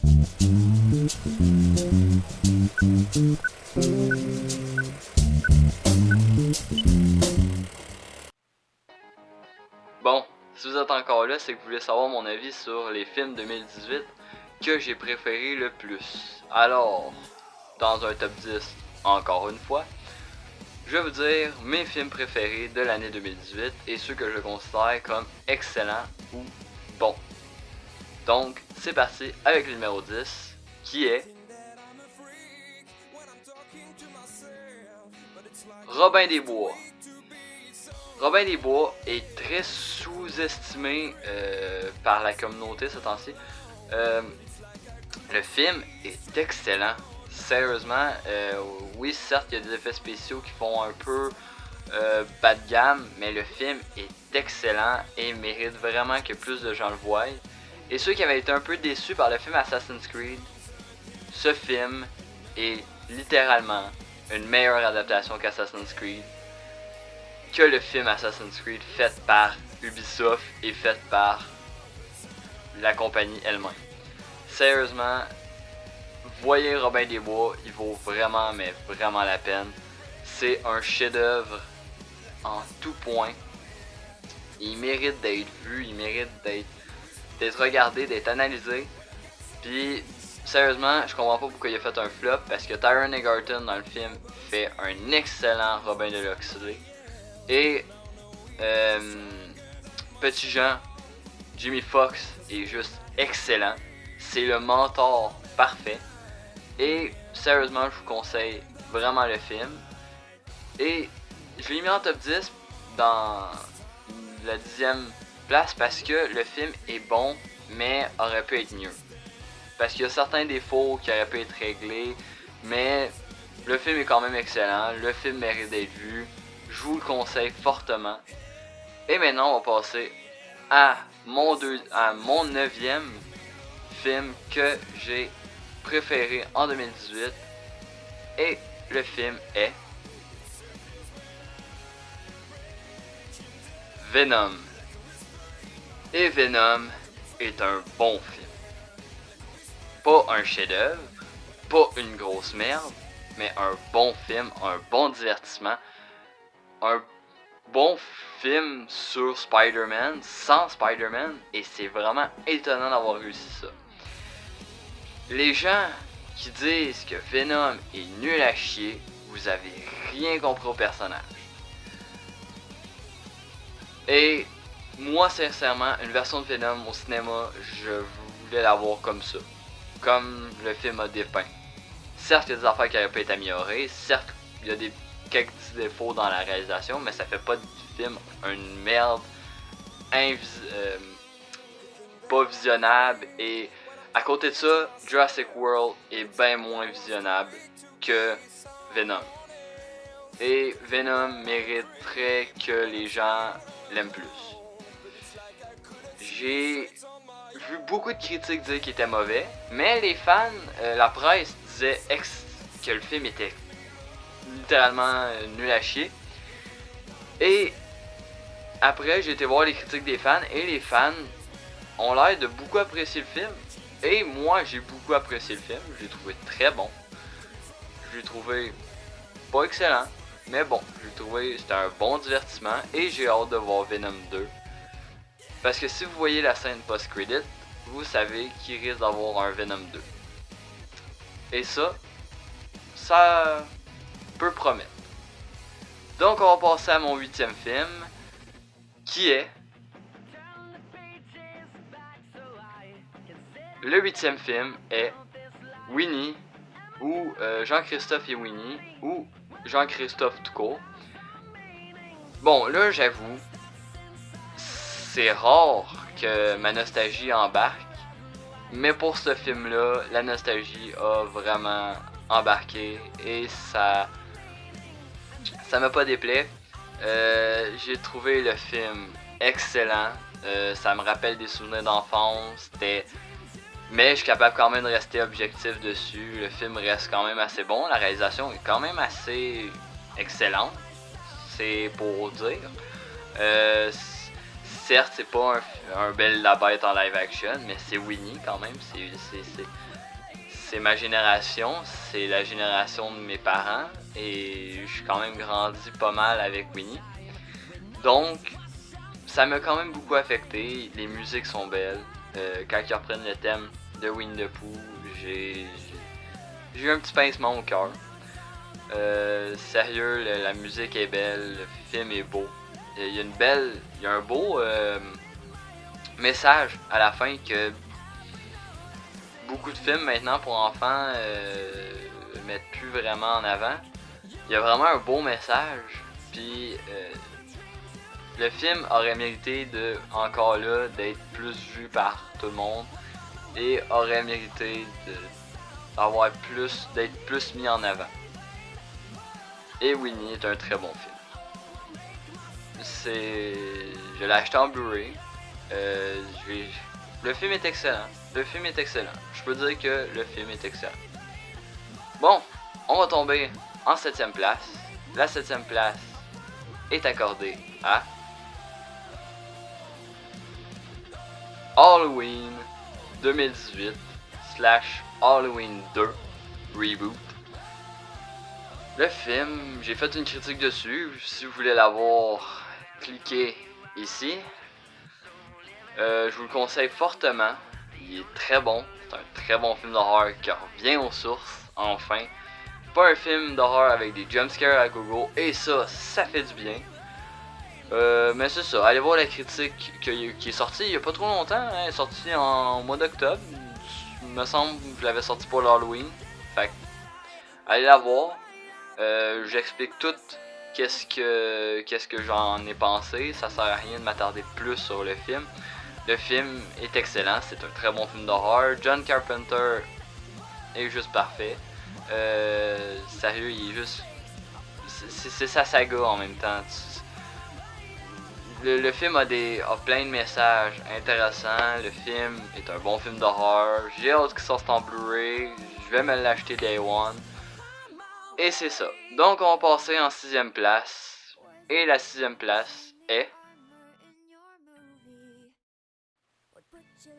Bon, si vous êtes encore là, c'est que vous voulez savoir mon avis sur les films 2018 que j'ai préféré le plus. Alors, dans un top 10, encore une fois, je vais vous dire mes films préférés de l'année 2018 et ceux que je considère comme excellents ou bons. Donc, c'est parti avec le numéro 10, qui est Robin des Bois. Robin des Bois est très sous-estimé par la communauté ce temps-ci. Le film est excellent. Sérieusement, oui, certes, il y a des effets spéciaux qui font un peu bas de gamme, mais le film est excellent et mérite vraiment que plus de gens le voient. Et ceux qui avaient été un peu déçus par le film Assassin's Creed, ce film est littéralement une meilleure adaptation qu'Assassin's Creed, que le film Assassin's Creed fait par Ubisoft et fait par la compagnie elle-même. Sérieusement, voyez Robin des Bois, il vaut vraiment, mais vraiment la peine. C'est un chef-d'œuvre en tout point. Il mérite d'être vu, il mérite d'être regardé, d'être analysé. Puis, sérieusement, je comprends pas pourquoi il a fait un flop, parce que Taron Egerton dans le film fait un excellent Robin de Locksley. Et Petit Jean, Jimmy Fox est juste excellent. C'est le mentor parfait. Et sérieusement, je vous conseille vraiment le film. Et je l'ai mis en top 10 dans la 10e place parce que le film est bon, mais aurait pu être mieux. Parce qu'il y a certains défauts qui auraient pu être réglés, mais le film est quand même excellent. Le film mérite d'être vu. Je vous le conseille fortement. Et maintenant, on va passer à mon 9e film que j'ai préféré en 2018. Et le film est Venom. Et Venom est un bon film. Pas un chef-d'œuvre, pas une grosse merde, mais un bon film, un bon divertissement, un bon film sur Spider-Man, sans Spider-Man, et c'est vraiment étonnant d'avoir réussi ça. Les gens qui disent que Venom est nul à chier, vous avez rien compris au personnage. Et moi, sincèrement, une version de Venom au cinéma, je voulais l'avoir comme ça, comme le film a dépeint. Certes, il y a des affaires qui auraient pu être améliorées, certes, il y a quelques petits défauts dans la réalisation, mais ça fait pas du film une merde pas visionnable. Et à côté de ça, Jurassic World est bien moins visionnable que Venom. Et Venom mériterait que les gens l'aiment plus. J'ai vu beaucoup de critiques dire qu'il était mauvais, mais les fans, la presse disait que le film était littéralement nul à chier. Et après, j'ai été voir les critiques des fans, et les fans ont l'air de beaucoup apprécier le film. Et moi, j'ai beaucoup apprécié le film, je l'ai trouvé très bon. Je l'ai trouvé pas excellent, mais bon, je l'ai trouvé c'était un bon divertissement, et j'ai hâte de voir Venom 2. Parce que si vous voyez la scène post-credit, vous savez qu'il risque d'avoir un Venom 2. Et ça peut promettre. Donc on va passer à mon 8e film, qui est le 8e film est Winnie, ou Jean-Christophe et Winnie, ou Jean-Christophe tout court. Bon, là j'avoue, c'est rare que ma nostalgie embarque, mais pour ce film-là, la nostalgie a vraiment embarqué et ça m'a pas déplaît. J'ai trouvé le film excellent, ça me rappelle des souvenirs d'enfance, mais je suis capable quand même de rester objectif dessus. Le film reste quand même assez bon, la réalisation est quand même assez excellente, c'est pour dire. certes, c'est pas un Belle la Bête en live action, mais c'est Winnie quand même. C'est ma génération, c'est la génération de mes parents, et je suis quand même grandi pas mal avec Winnie. Donc, ça m'a quand même beaucoup affecté. Les musiques sont belles. Quand ils reprennent le thème de Winnie the Pooh, j'ai eu un petit pincement au cœur. Sérieux, la musique est belle, le film est beau. Il y a un beau message à la fin que beaucoup de films maintenant pour enfants mettent plus vraiment en avant. Il y a vraiment un beau message. Puis le film aurait mérité encore là d'être plus vu par tout le monde et aurait mérité d'être plus mis en avant. Et Winnie est un très bon film. Je l'ai acheté en Blu-ray. Le film est excellent. Je peux dire que le film est excellent. Bon, on va tomber en 7ème place. La 7ème place est accordée à Halloween 2018 / Halloween 2 Reboot. Le film, j'ai fait une critique dessus. Si vous voulez la voir, cliquez ici. Je vous le conseille fortement. Il est très bon. C'est un très bon film d'horreur qui revient aux sources, enfin. Pas un film d'horreur avec des jumpscares à gogo. Et ça fait du bien. Mais c'est ça. Allez voir la critique qui est sortie il y a pas trop longtemps. Hein. Elle est sortie en mois d'octobre. Il me semble que je l'avais sortie pour l'Halloween. Fait que, allez la voir. J'explique tout qu'est-ce que j'en ai pensé. Ça sert à rien de m'attarder plus sur le film. Le film est excellent, c'est un très bon film d'horreur. John Carpenter est juste parfait. Sérieux, il est juste... C'est sa saga en même temps. Le film a plein de messages intéressants. Le film est un bon film d'horreur. J'ai hâte qu'il sorte en Blu-ray. Je vais me l'acheter Day One. Et c'est ça. Donc on va passer en 6ème place. Et la 6ème place est...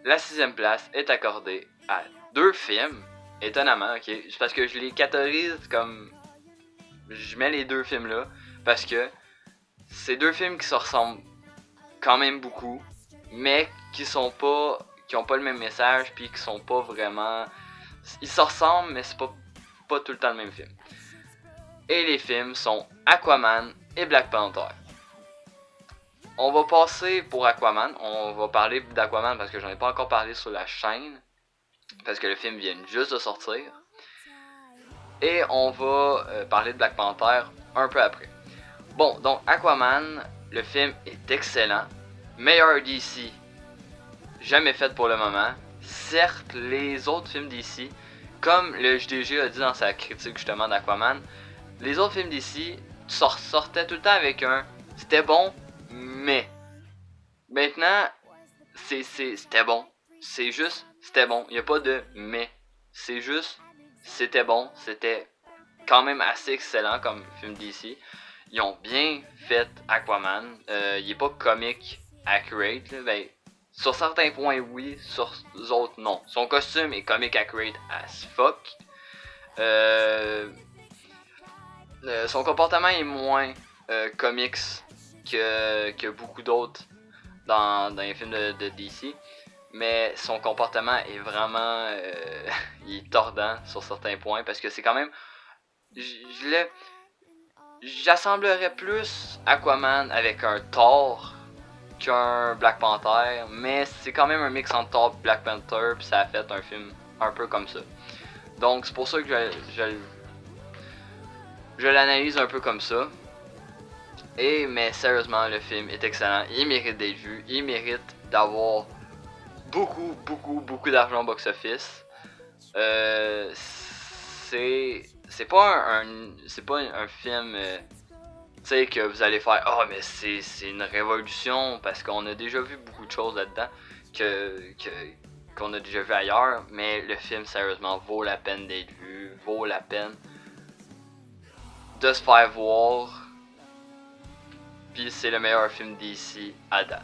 La 6ème place est accordée à 2 films. Étonnamment, ok. C'est parce que je les catégorise comme... Je mets les 2 films là. Parce que c'est 2 films qui se ressemblent quand même beaucoup. Mais qui ont pas le même message. Puis qui sont pas vraiment... Ils se ressemblent, mais c'est pas tout le temps le même film. Et les films sont Aquaman et Black Panther. On va passer pour Aquaman. On va parler d'Aquaman parce que j'en ai pas encore parlé sur la chaîne. Parce que le film vient juste de sortir. Et on va parler de Black Panther un peu après. Bon, donc Aquaman, le film est excellent. Meilleur DC jamais fait pour le moment. Certes, les autres films DC, comme le JDG a dit dans sa critique justement d'Aquaman, les autres films DC sortaient tout le temps avec un « c'était bon, mais ». Maintenant, c'était bon. C'est juste « c'était bon ». Il n'y a pas de « mais ». C'est juste « c'était bon ». C'était quand même assez excellent comme film DC. Ils ont bien fait Aquaman. Il n'est pas comic accurate. Là. Ben, sur certains points, oui. Sur les autres, non. Son costume est comic accurate as fuck. Son comportement est moins comics que beaucoup d'autres dans les films de DC. Mais son comportement est vraiment... il est tordant sur certains points. Parce que c'est quand même... J'assemblerais plus Aquaman avec un Thor qu'un Black Panther. Mais c'est quand même un mix entre Thor et Black Panther. Puis ça a fait un film un peu comme ça. Donc c'est pour ça que je l'analyse un peu comme ça. Mais sérieusement, le film est excellent. Il mérite d'être vu. Il mérite d'avoir beaucoup d'argent au box-office. C'est pas un film tu sais que vous allez faire oh mais c'est une révolution parce qu'on a déjà vu beaucoup de choses là-dedans qu'on a déjà vu ailleurs, mais le film sérieusement vaut la peine d'être vu, vaut la peine de se faire voir. Puis c'est le meilleur film d'ici à date.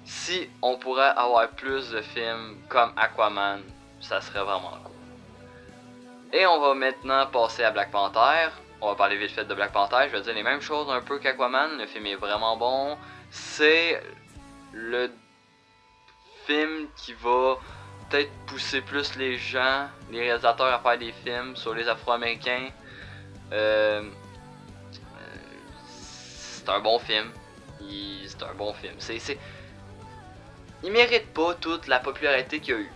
Si on pourrait avoir plus de films comme Aquaman, ça serait vraiment cool. Et on va maintenant passer à Black Panther. On va parler vite fait de Black Panther. Je vais dire les mêmes choses un peu qu'Aquaman. Le film est vraiment bon. C'est le film qui va peut-être pousser plus les gens, les réalisateurs à faire des films sur les Afro-Américains. C'est un bon film. C'est un bon film. Il mérite pas toute la popularité qu'il y a eu.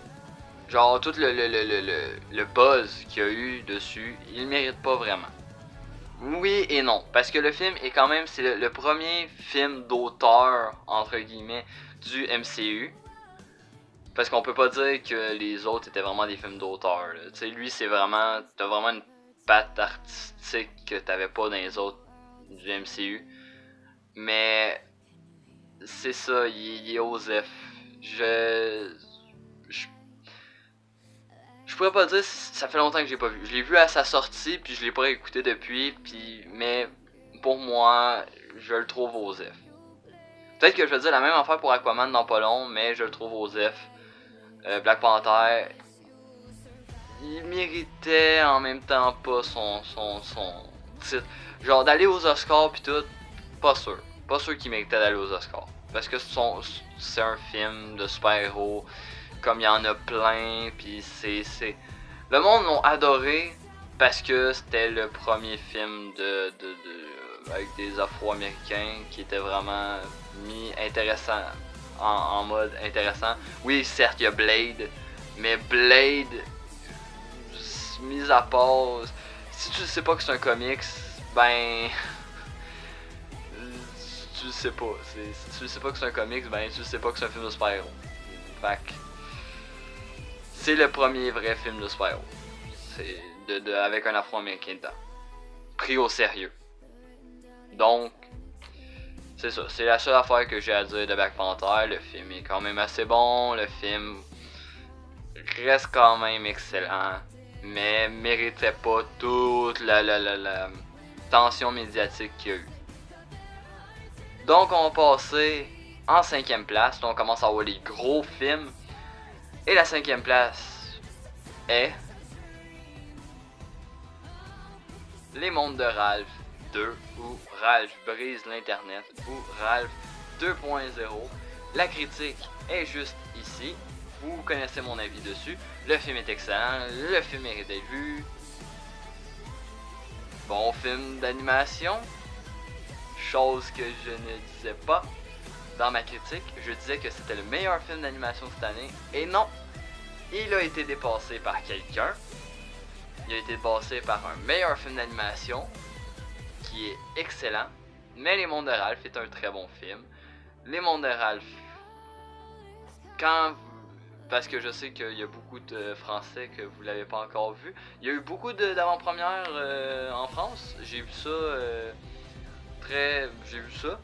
Genre, tout le buzz qu'il y a eu dessus, il le mérite pas vraiment. Oui et non, parce que le film est quand même, c'est le premier film d'auteur, entre guillemets, du MCU. Parce qu'on peut pas dire que les autres étaient vraiment des films d'auteur. Tu sais, lui, c'est vraiment, t'as vraiment une patte artistique que t'avais pas dans les autres du MCU. Mais, c'est ça, il est Osef. Je pourrais pas dire, ça fait longtemps que j'ai pas vu. Je l'ai vu à sa sortie, puis je l'ai pas réécouté depuis, mais pour moi, je le trouve Osef. Peut-être que je vais dire la même affaire pour Aquaman dans pas long, mais je le trouve Osef. Black Panther, il méritait en même temps pas son titre. Genre d'aller aux Oscars pis tout, pas sûr. Pas sûr qu'il méritait d'aller aux Oscars. Parce que c'est un film de super-héros, comme il y en a plein, pis c'est... Le monde l'ont adoré parce que c'était le premier film avec des Afro-Américains qui était vraiment mis intéressant, en mode intéressant. Oui, certes, il y a Blade, mais Blade, mis à part, si tu sais pas que c'est un comics, ben... tu le sais pas. Si tu le sais pas que c'est un comics, ben tu le sais pas que c'est un film de super-héros. Fait que... c'est le premier vrai film de super-héros. C'est avec un Afro-Américain dedans. Pris au sérieux. Donc, c'est ça. C'est la seule affaire que j'ai à dire de Black Panther. Le film est quand même assez bon. Le film reste quand même excellent. Mais méritait pas toute la tension médiatique qu'il y a eu. Donc, on va passer en 5ème place. Donc, on commence à avoir les gros films. Et la 5ème place est Les Mondes de Ralph 2 ou Ralph brise l'internet ou Ralph 2.0. La critique est juste ici. Vous connaissez mon avis dessus. Le film est excellent. Le film mérite d'être vu. Bon film d'animation. Chose que je ne disais pas dans ma critique. Je disais que c'était le meilleur film d'animation cette année. Et non, il a été dépassé par quelqu'un. Il a été dépassé par un meilleur film d'animation qui est excellent. Mais Les Mondes de Ralph est un très bon film. Les Mondes de Ralph, parce que je sais qu'il y a beaucoup de Français que vous l'avez pas encore vu. Il y a eu beaucoup d'avant-premières en France. J'ai vu ça j'ai vu ça.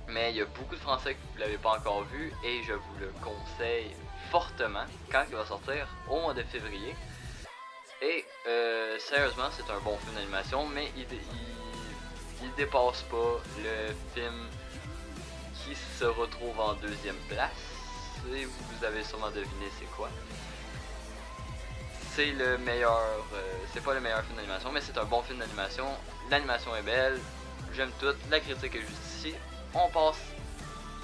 Mais il y a beaucoup de Français que vous l'avez pas encore vu et je vous le conseille fortement quand il va sortir au mois de février. Et sérieusement, c'est un bon film d'animation, mais il dépasse pas le film qui se retrouve en 2ème place. Et vous avez sûrement deviné c'est quoi. C'est le meilleur, c'est pas le meilleur film d'animation, mais c'est un bon film d'animation. L'animation est belle, j'aime tout, la critique est juste ici. On passe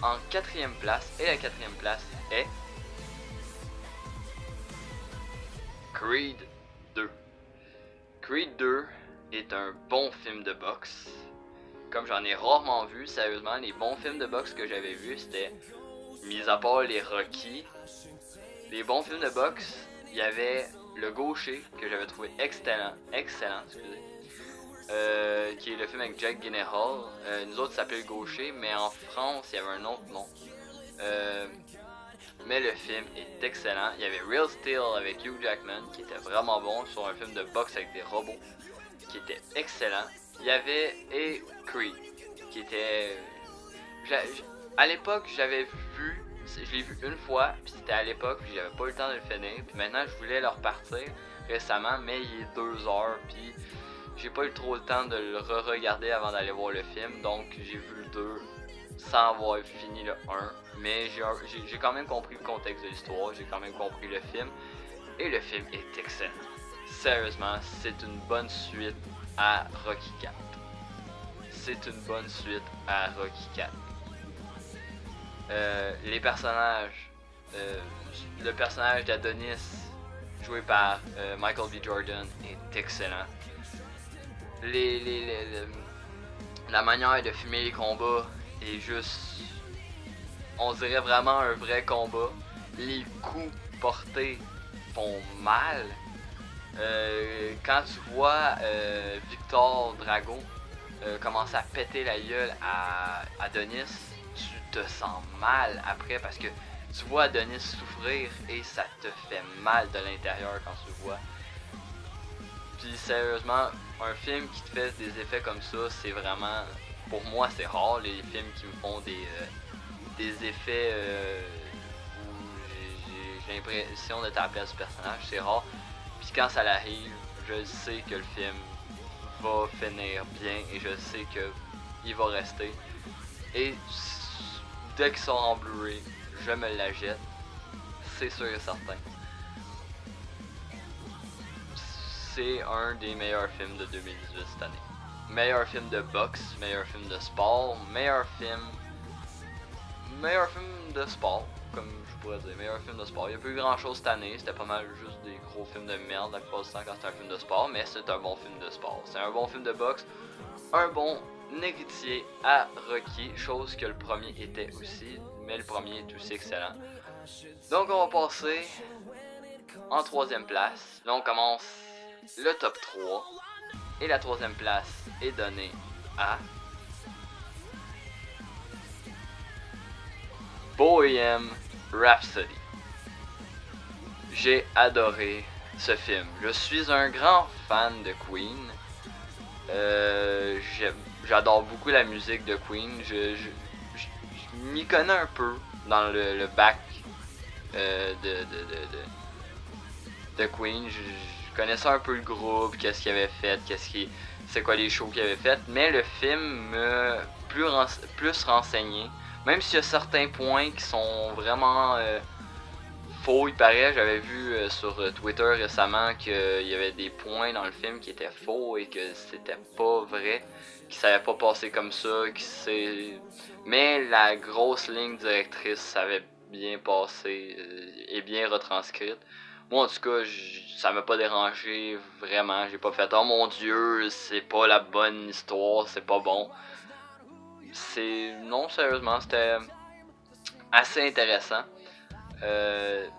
en 4ème place, et la 4ème place est Creed 2. Creed 2 est un bon film de boxe. Comme j'en ai rarement vu, sérieusement, les bons films de boxe que j'avais vus, c'était, mis à part les Rocky, les bons films de boxe, il y avait Le Gaucher, que j'avais trouvé excellent, excusez. Qui est le film avec Jack Gyllenhaal. Nous autres, ça s'appelait Le Gaucher, mais en France, il y avait un autre nom. Mais le film est excellent. Il y avait Real Steel avec Hugh Jackman, qui était vraiment bon, sur un film de boxe avec des robots, qui était excellent. Il y avait Creed, qui était... à l'époque, j'avais vu... Je l'ai vu une fois, puis c'était à l'époque, puis j'avais pas eu le temps de le finir. Puis maintenant, je voulais le repartir récemment, mais il est 2 heures, puis j'ai pas eu trop le temps de le re-regarder avant d'aller voir le film. Donc j'ai vu le 2 sans avoir fini le 1, mais j'ai quand même compris le contexte de l'histoire, j'ai quand même compris le film, et le film est excellent. Sérieusement, c'est une bonne suite à Rocky 4. C'est une bonne suite à Rocky 4. Les personnages, le personnage d'Adonis, joué par Michael B. Jordan, est excellent. La manière de filmer les combats est juste, on dirait vraiment un vrai combat. Les coups portés font mal. Quand tu vois Victor Drago commencer à péter la gueule à Adonis, tu te sens mal après parce que tu vois Adonis souffrir et ça te fait mal de l'intérieur quand tu le vois. Puis sérieusement, un film qui te fait des effets comme ça, c'est vraiment, pour moi c'est rare les films qui me font des effets où j'ai l'impression d'être à la place du personnage, c'est rare. Puis quand ça arrive, je sais que le film va finir bien et je sais que il va rester. Et dès qu'il sort en Blu-ray, je me la jette, c'est sûr et certain. C'est un des meilleurs films de 2018 cette année. Meilleur film de boxe, meilleur film de sport, meilleur film de sport, comme je pourrais dire, meilleur film de sport. Il n'y a pas eu grand chose cette année, c'était pas mal juste des gros films de merde la plupart du temps quand c'est un film de sport, mais c'est un bon film de sport. C'est un bon film de boxe, un bon héritier à Rocky, chose que le premier était aussi, mais le premier est aussi excellent. Donc on va passer en troisième place. Là on commence le top 3. Et la troisième place est donnée à Bohemian Rhapsody. J'ai adoré ce film. Je suis un grand fan de Queen. J'adore beaucoup la musique de Queen. Je m'y connais un peu dans le back de Queen. Je connaissais un peu le groupe, qu'est-ce qu'il avait fait, c'est quoi les shows qu'il avait fait, mais le film m'a plus renseigné. Même s'il y a certains points qui sont vraiment faux, il paraît, j'avais vu sur Twitter récemment qu'il y avait des points dans le film qui étaient faux et que c'était pas vrai, qui s'avait pas passé comme ça, mais la grosse ligne directrice s'avait bien passé et bien retranscrite. Moi en tout cas, ça m'a pas dérangé vraiment, j'ai pas fait oh mon dieu, c'est pas la bonne histoire, c'est pas bon. Non, sérieusement, c'était assez intéressant. Le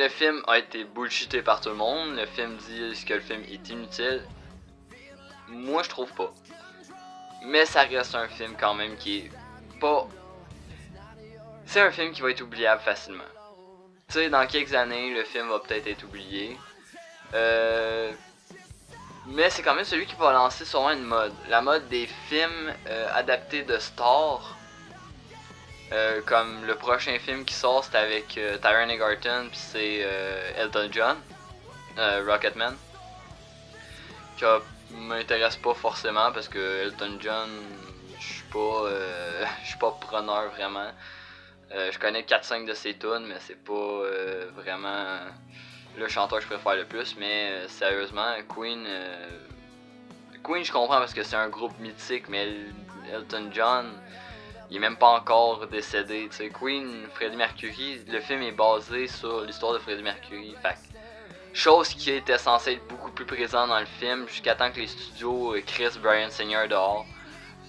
film a été bullshité par tout le monde. Le film dit que le film est inutile. Moi, je trouve pas. Mais ça reste un film quand même qui est pas... C'est un film qui va être oubliable facilement. Tu sais, dans quelques années, le film va peut-être être oublié. Mais c'est quand même celui qui va lancer sûrement une mode. La mode des films adaptés de stars. Comme le prochain film qui sort, c'est avec Taron Egerton, puis c'est Elton John, Rocketman. Qui m'intéresse pas forcément parce que Elton John, je suis pas preneur vraiment. Je connais 4-5 de ses tunes, mais c'est pas vraiment le chanteur que je préfère le plus. Mais sérieusement, Queen, je comprends parce que c'est un groupe mythique, mais Elton John, il est même pas encore décédé. Tu sais, Queen, Freddie Mercury, le film est basé sur l'histoire de Freddie Mercury. Fait chose qui était censée être beaucoup plus présente dans le film jusqu'à temps que les studios crissent Bryan Singer dehors.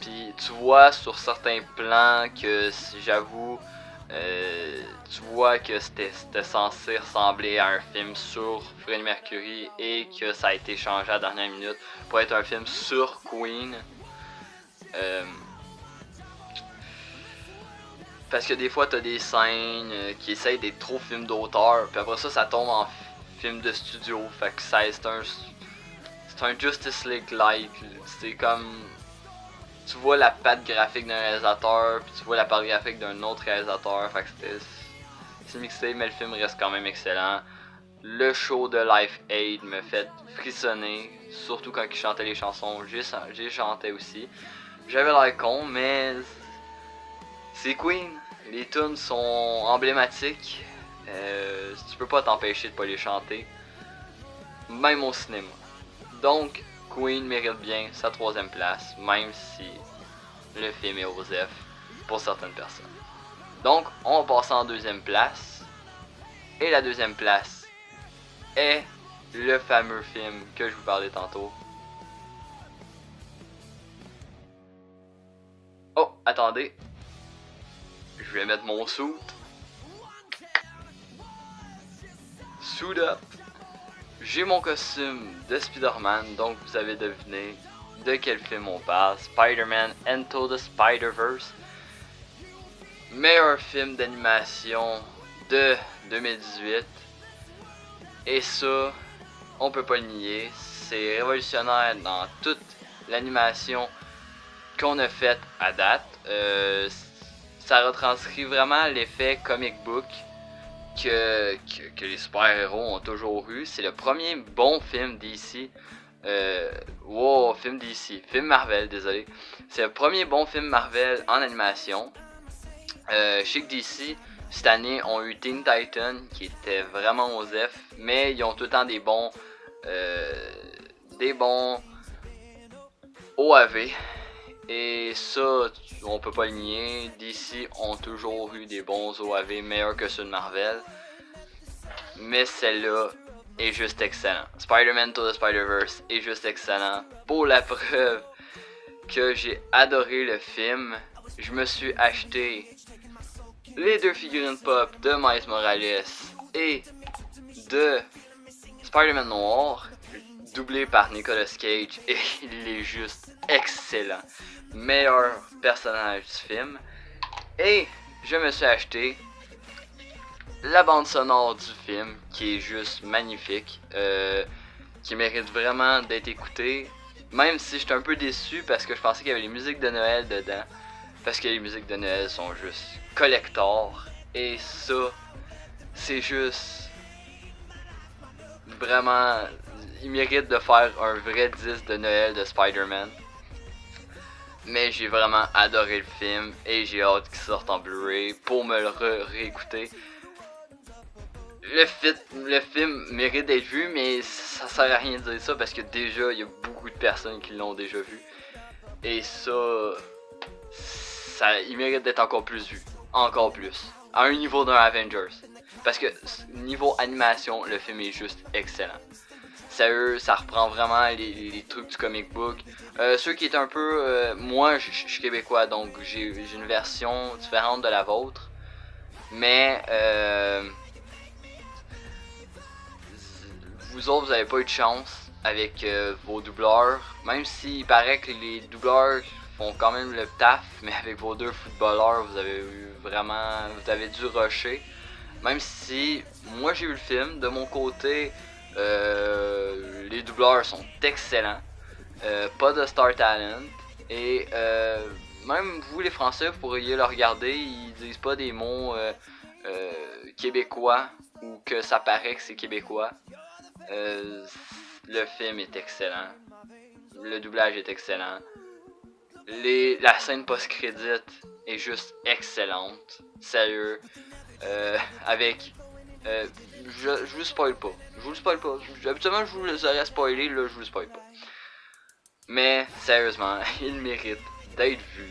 Puis tu vois sur certains plans que, j'avoue, tu vois que c'était censé ressembler à un film sur Freddie Mercury et que ça a été changé à la dernière minute pour être un film sur Queen. Parce que des fois t'as des scènes qui essayent d'être trop film d'auteur, puis après ça tombe en film de studio. Fait que c'est un Justice League like. C'est comme, tu vois la patte graphique d'un réalisateur, puis tu vois la patte graphique d'un autre réalisateur. Fait que c'est mixé, mais le film reste quand même excellent. Le show de Life Aid me fait frissonner, surtout quand il chantait les chansons. J'ai chanté aussi. J'avais l'air con, mais C'est Queen. Les tunes sont emblématiques. Tu peux pas t'empêcher de pas les chanter. Même au cinéma. Donc, Queen mérite bien sa 3e place, même si le film est aux F pour certaines personnes. Donc, on va passer en 2e place. Et la 2e place est le fameux film que je vous parlais tantôt. Oh, attendez. Je vais mettre mon suit. Suit up. J'ai mon costume de Spider-Man, donc vous avez deviné de quel film on parle. Spider-Man Into the Spider-Verse. Meilleur film d'animation de 2018. Et ça, on peut pas le nier. C'est révolutionnaire dans toute l'animation qu'on a faite à date. Ça retranscrit vraiment l'effet comic book que les super-héros ont toujours eu. C'est le premier bon film DC. Film Marvel, désolé. C'est le premier bon film Marvel en animation. Je sais que DC, cette année, ont eu Teen Titans, qui était vraiment aux F, mais ils ont tout le temps des bons OAV. Et ça, on peut pas le nier. DC ont toujours eu des bons OAV meilleurs que ceux de Marvel. Mais celle-là est juste excellent. Spider-Man to the Spider-Verse est juste excellent. Pour la preuve que j'ai adoré le film, je me suis acheté les 2 figurines pop de Miles Morales et de Spider-Man Noir, doublé par Nicolas Cage, et il est juste excellent. Meilleur personnage du film. Et je me suis acheté la bande sonore du film, qui est juste magnifique, qui mérite vraiment d'être écoutée. Même si j'étais un peu déçu parce que je pensais qu'il y avait les musiques de Noël dedans. Parce que les musiques de Noël sont juste collector. Et ça, c'est juste vraiment... Il mérite de faire un vrai disque de Noël de Spider-Man. Mais j'ai vraiment adoré le film et j'ai hâte qu'il sorte en Blu-ray pour me le réécouter. Le film mérite d'être vu, mais ça sert à rien de dire ça parce que déjà il y a beaucoup de personnes qui l'ont déjà vu. Et ça, il mérite d'être encore plus vu. Encore plus. À un niveau d'un Avengers. Parce que niveau animation, le film est juste excellent. Sérieux, ça reprend vraiment les trucs du comic book. Ceux qui étaient un peu... moi, je suis québécois, donc j'ai une version différente de la vôtre. Mais... vous autres, vous avez pas eu de chance avec vos doubleurs. Même s'il paraît que les doubleurs font quand même le taf, mais avec vos 2 footballeurs, vous avez eu vraiment... Vous avez dû rusher. Même si, moi j'ai vu le film, de mon côté... les doubleurs sont excellents, pas de star talent, et même vous les Français, vous pourriez le regarder, ils disent pas des mots québécois ou que ça paraît que c'est québécois. Le film est excellent, le doublage est excellent, la scène post-crédit est juste excellente, sérieux, avec... je vous spoil pas. Je vous le spoil pas. Habituellement, je vous les aurais spoilé, là, je vous le spoil pas. Mais, sérieusement, il mérite d'être vu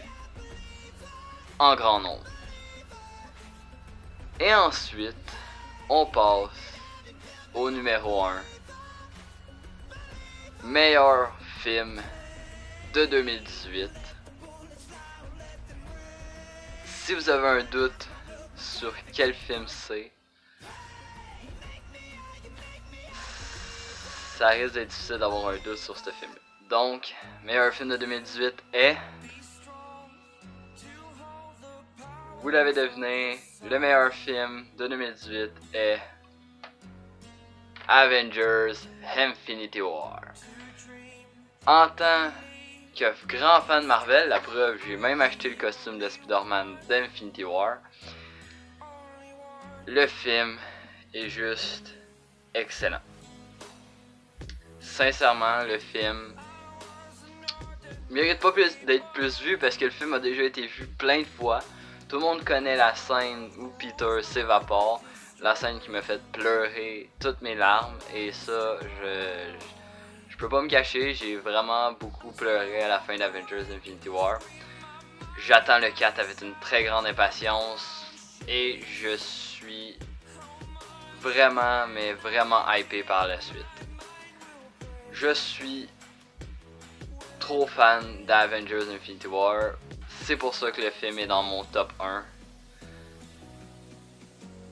en grand nombre. Et ensuite, on passe au numéro 1. Meilleur film de 2018. Si vous avez un doute sur quel film c'est, ça risque d'être difficile d'avoir un doute sur ce film. Donc, meilleur film de 2018 est... Vous l'avez deviné, le meilleur film de 2018 est... Avengers Infinity War. En tant que grand fan de Marvel, la preuve, j'ai même acheté le costume de Spider-Man d'Infinity War. Le film est juste excellent. Sincèrement, le film mérite pas d'être plus vu parce que le film a déjà été vu plein de fois Tout le monde connaît la scène où Peter s'évapore, la scène qui m'a fait pleurer toutes mes larmes, et ça, je peux pas me cacher, j'ai vraiment beaucoup pleuré à la fin d'Avengers Infinity War. J'attends le 4 avec une très grande impatience, et je suis vraiment, mais vraiment hypé par la suite. Je suis trop fan d'Avengers Infinity War. C'est pour ça que le film est dans mon top 1.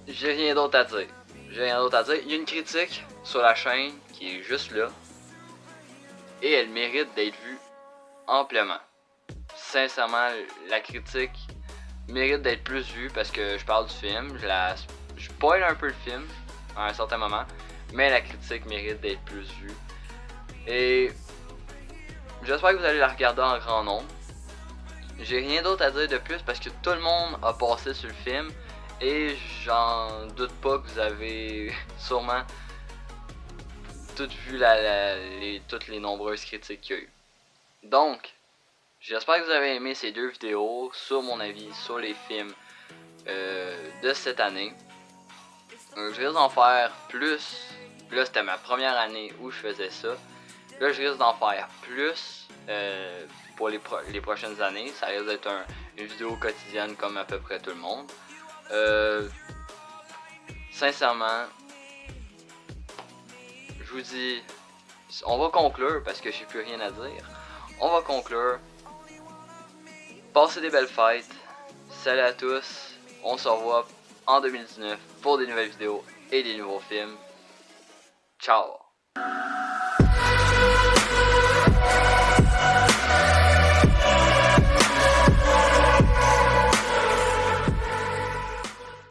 J'ai rien d'autre à dire. Il y a une critique sur la chaîne qui est juste là. Et elle mérite d'être vue amplement. Sincèrement, la critique mérite d'être plus vue parce que je parle du film. Je spoil un peu le film à un certain moment. Mais la critique mérite d'être plus vue. Et j'espère que vous allez la regarder en grand nombre. J'ai rien d'autre à dire de plus parce que tout le monde a passé sur le film et j'en doute pas que vous avez sûrement toutes vu toutes les nombreuses critiques qu'il y a eu. Donc, j'espère que vous avez aimé ces deux vidéos sur mon avis sur les films de cette année. Je risque d'en faire plus. Là, c'était ma première année où je faisais ça. Là, je risque d'en faire plus pour les prochaines années. Ça risque d'être une vidéo quotidienne comme à peu près tout le monde. Sincèrement, je vous dis, on va conclure parce que j'ai plus rien à dire. On va conclure. Passez des belles fêtes. Salut à tous. On se revoit en 2019 pour des nouvelles vidéos et des nouveaux films. Ciao!